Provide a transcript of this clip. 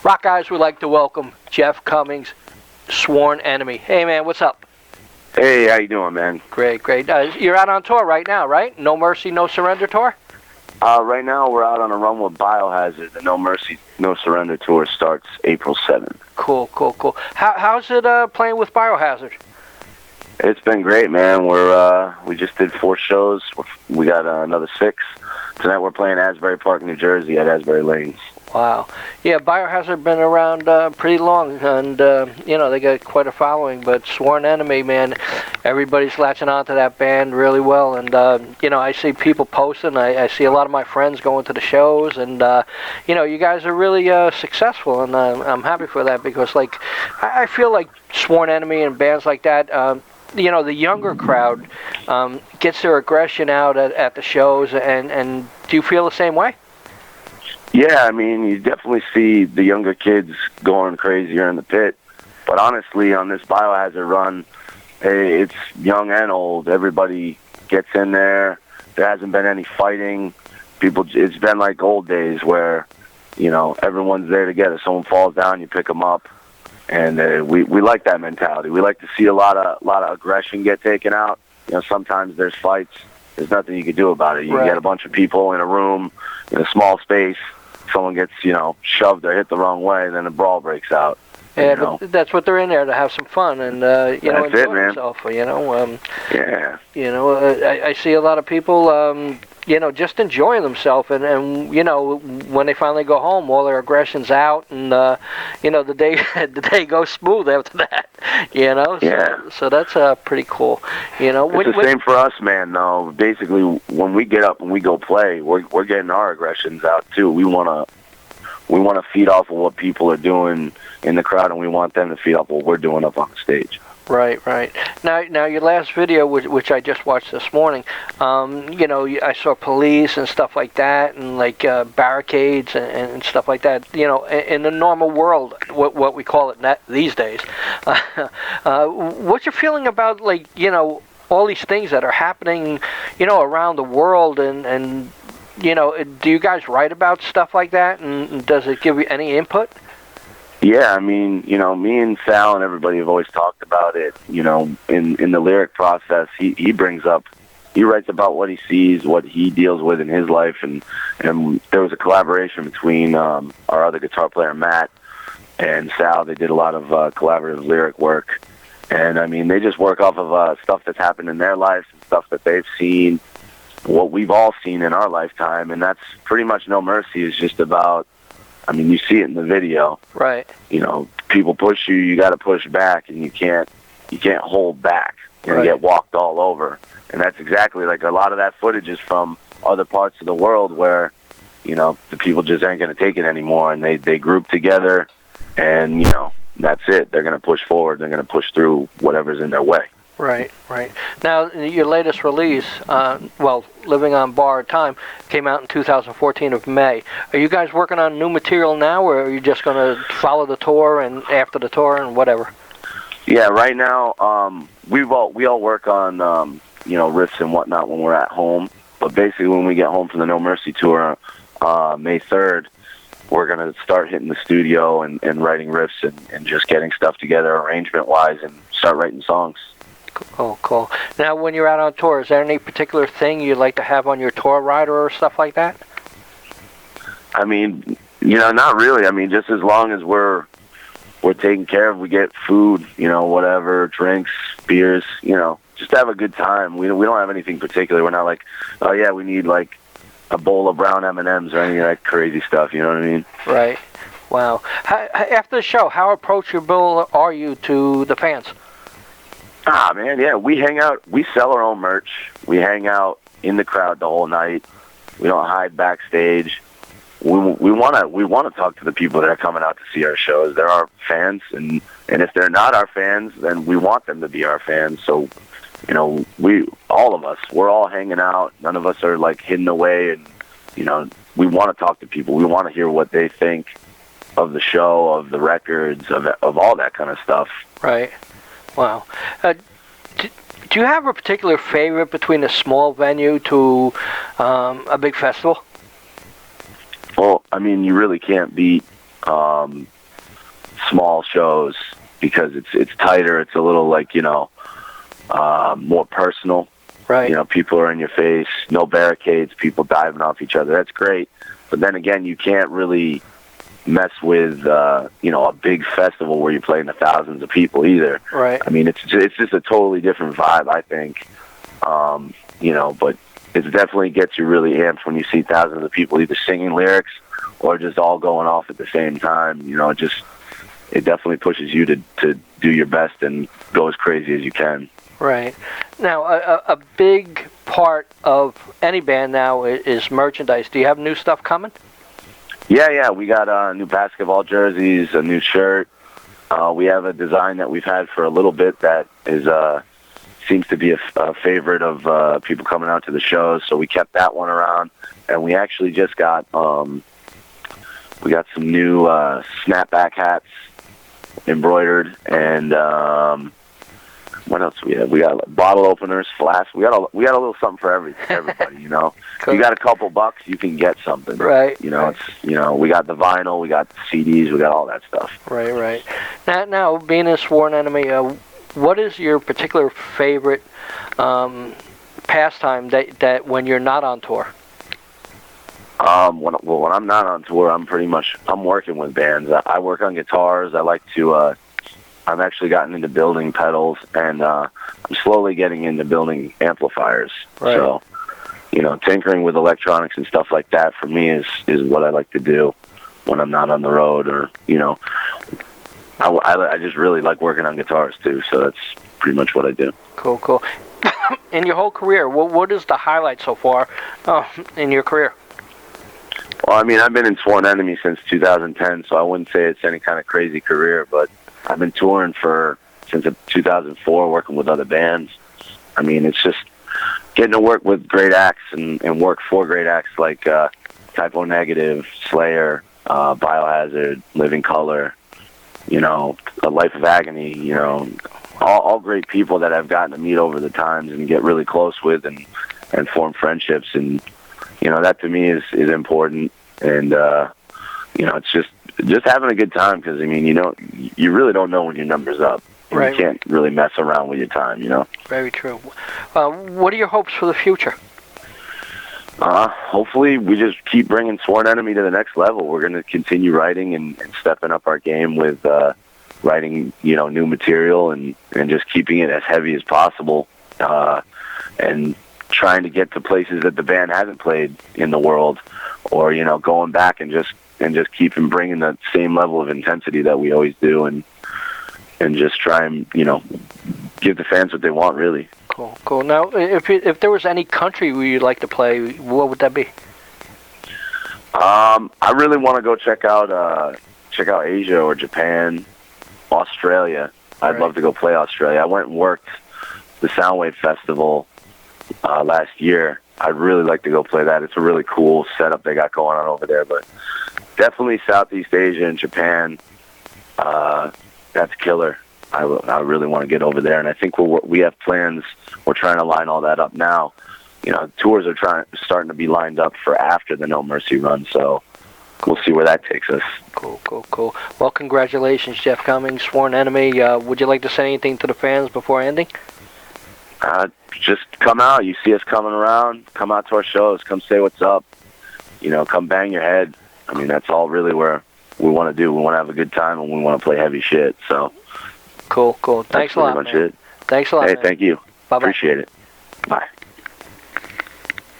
Rockeyez would like to welcome Jeff Cummings, sworn enemy. Hey, man, what's up? Hey, how you doing, man? Great, great. You're out on tour right now, right? No Mercy, No Surrender tour? Right now, we're out on a run with Biohazard. The No Mercy, No Surrender tour starts April 7th. Cool, cool, cool. How's it playing with Biohazard? It's been great, man. We just did 4 shows. We got another 6. Tonight we're playing Asbury Park, New Jersey at Asbury Lanes. Wow. Yeah, Biohazard been around pretty long, and, you know, they got quite a following, but Sworn Enemy, man, everybody's latching onto that band really well, and, you know, I see people posting, I see a lot of my friends going to the shows, and, you know, you guys are really successful, and I'm happy for that, because, like, I feel like Sworn Enemy and bands like that, you know, the younger crowd gets their aggression out at the shows, and do you feel the same way? Yeah, I mean, you definitely see the younger kids going crazier in the pit. But honestly, on this Biohazard run, it's young and old. Everybody gets in there. There hasn't been any fighting. It's been like old days where, you know, everyone's there together. Someone falls down, you pick them up. And we like that mentality. We like to see a lot of aggression get taken out. You know, sometimes there's fights. There's nothing you can do about it. You get a bunch of people in a room, in a small space. Someone gets, you know, shoved or hit the wrong way, then a brawl breaks out. Yeah, but that's what they're in there, to have some fun and, you know, enjoy themselves, you know. Yeah. You know, I see a lot of people, you know, just enjoying themselves, and you know, when they finally go home, all their aggression's out, and, you know, the day goes smooth after that, you know. So that's pretty cool, you know. It's the same for us, man, though. Basically, when we get up and we go play, we're getting our aggressions out, too. We want to feed off of what people are doing in the crowd, and we want them to feed off what we're doing up on the stage. Right, right. Now your last video, which I just watched this morning, you know, I saw police and stuff like that, and like barricades and stuff like that. You know, in the normal world, what we call it these days. What's your feeling about, like, you know, all these things that are happening, you know, around the world, and you know, do you guys write about stuff like that, and does it give you any input? Yeah, I mean, you know, me and Sal and everybody have always talked about it. You know, in the lyric process, he writes about what he sees, what he deals with in his life, and there was a collaboration between our other guitar player, Matt, and Sal. They did a lot of collaborative lyric work, and I mean, they just work off of stuff that's happened in their lives and stuff that they've seen, what we've all seen in our lifetime, and that's pretty much No Mercy is just about. I mean, you see it in the video. Right. You know, people push you, you got to push back, and you can't hold back. You're going to get walked all over. And that's exactly, like, a lot of that footage is from other parts of the world where, you know, the people just aren't going to take it anymore, and they group together, and, you know, that's it. They're going to push forward. They're going to push through whatever's in their way. Right, right. Now, your latest release, well, Living on Borrowed Time, came out in 2014 of May. Are you guys working on new material now, or are you just going to follow the tour and after the tour and whatever? Yeah, right now, we all work on, you know, riffs and whatnot when we're at home. But basically, when we get home from the No Mercy tour, May 3rd, we're going to start hitting the studio and writing riffs and just getting stuff together arrangement-wise and start writing songs. Oh, cool. Now, when you're out on tour, is there any particular thing you'd like to have on your tour rider or stuff like that? I mean, you know, not really. I mean, just as long as we're taken care of, we get food, you know, whatever, drinks, beers, you know, just have a good time. We don't have anything particular. We're not like, oh, yeah, we need, like, a bowl of brown M&Ms or any of that crazy stuff, you know what I mean? Right. Wow. After the show, how approachable are you to the fans? Ah, man, yeah, we hang out. We sell our own merch. We hang out in the crowd the whole night. We don't hide backstage. We want to talk to the people that are coming out to see our shows. They're our fans, and if they're not our fans, then we want them to be our fans. So, you know, all of us, we're all hanging out. None of us are, like, hidden away, and, you know, we want to talk to people. We want to hear what they think of the show, of the records, of all that kind of stuff. Right. Wow. Do you have a particular favorite between a small venue to a big festival? Well, I mean, you really can't beat small shows because it's tighter. It's a little like, more personal. Right. People are in your face, no barricades, people diving off each other. That's great. But then again, you can't really mess with, a big festival where you're playing to thousands of people either. Right. I mean, it's just a totally different vibe, I think. But it definitely gets you really amped when you see thousands of people either singing lyrics or just all going off at the same time. It definitely pushes you to do your best and go as crazy as you can. Right. Now, a big part of any band now is merchandise. Do you have new stuff coming? Yeah. We got new basketball jerseys, a new shirt. We have a design that we've had for a little bit that is seems to be a favorite of people coming out to the shows. So we kept that one around, and we actually just got some new snapback hats embroidered, and what else do we have? We got bottle openers, flasks. We got a little something for everybody. Cool. You got a couple bucks, you can get something. Right. It's we got the vinyl, we got CDs, we got all that stuff. Right. Now being a sworn enemy, what is your particular favorite pastime that when you're not on tour? When I'm not on tour, I'm working with bands. I work on guitars. I like to. I've actually gotten into building pedals, and I'm slowly getting into building amplifiers. Right. So, tinkering with electronics and stuff like that for me is what I like to do when I'm not on the road, or I just really like working on guitars too. So that's pretty much what I do. Cool. In your whole career, what is the highlight so far in your career? Well, I mean, I've been in Sworn Enemy since 2010, so I wouldn't say it's any kind of crazy career, but I've been touring since 2004, working with other bands. I mean, it's just getting to work with great acts and work for great acts like Typo Negative, Slayer, Biohazard, Living Colour, A Life of Agony, all great people that I've gotten to meet over the times and get really close with and form friendships. And, that to me is important. And, it's just having a good time because, I mean, you really don't know when your number's up. Right. You can't really mess around with your time, Very true. What are your hopes for the future? Hopefully we just keep bringing Sworn Enemy to the next level. We're going to continue writing and stepping up our game with writing, new material and just keeping it as heavy as possible and trying to get to places that the band hasn't played in the world, or, going back and just keeping bringing the same level of intensity that we always do and just try and, give the fans what they want, really. Cool. Now, if there was any country where you'd like to play, what would that be? I really want to go check out Asia or Japan, Australia. I'd love to go play Australia. I went and worked the Soundwave Festival last year. I'd really like to go play that. It's a really cool setup they got going on over there. But definitely Southeast Asia and Japan. That's killer. I really want to get over there, and I think we have plans. We're trying to line all that up now. Tours are starting to be lined up for after the No Mercy run, so we'll see where that takes us. Cool. Well, congratulations, Jeff Cummings, Sworn Enemy. Would you like to say anything to the fans before ending? Just come out. You see us coming around. Come out to our shows. Come say what's up. Come bang your head. I mean, that's all really where we want to do. We want to have a good time, and we want to play heavy shit. So. Cool. Thanks a lot, man. It. Thanks a lot. Hey, man. thank you. Bye-bye. Appreciate it. Bye.